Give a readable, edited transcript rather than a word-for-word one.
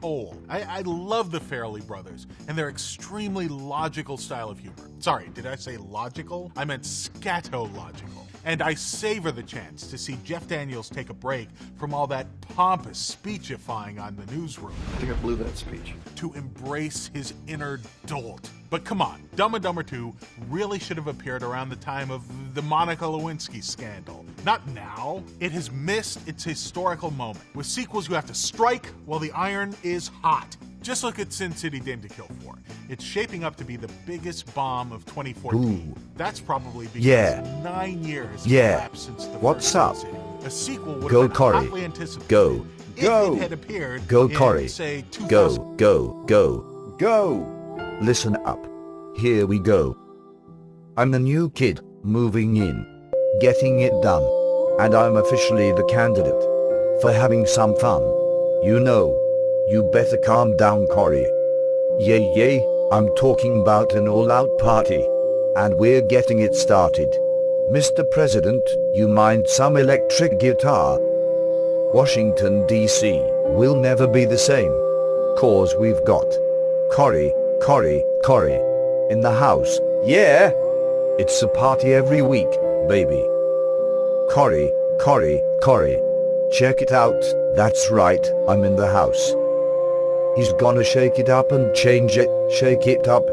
coal. I love the Farrelly brothers and their extremely logical style of humor. Sorry, did I say logical? I meant scatological. And I savor the chance to see Jeff Daniels take a break from all that pompous speechifying on the newsroom. I think I blew that speech. To embrace his inner dolt. But come on, Dumb and Dumber 2 really should have appeared around the time of the Monica Lewinsky scandal. Not now. It has missed its historical moment. With sequels, you have to strike while the iron is hot. Just look at Sin City: Dame to Kill For. It's shaping up to be the biggest bomb of 2014. Ooh. That's probably because Yeah. 9 years Yeah. elapsed since the What's first up? Sin City. A sequel would Go, have been Corey. hotly anticipated. Go. If Go. it had appeared Go, in, Corey. say, 2000. Go. Listen up. Here we go. I'm the new kid, moving in, getting it done. And I'm officially the candidate for having some fun. You know, you better calm down, Corey. Yay, I'm talking about an all-out party. And we're getting it started. Mr. President, you mind some electric guitar? Washington, D.C. will never be the same. 'Cause we've got Corey in the house. Yeah, it's a party every week, baby. Corey. Check it out, that's right, I'm in the house. He's gonna shake it up and change it, shake it up.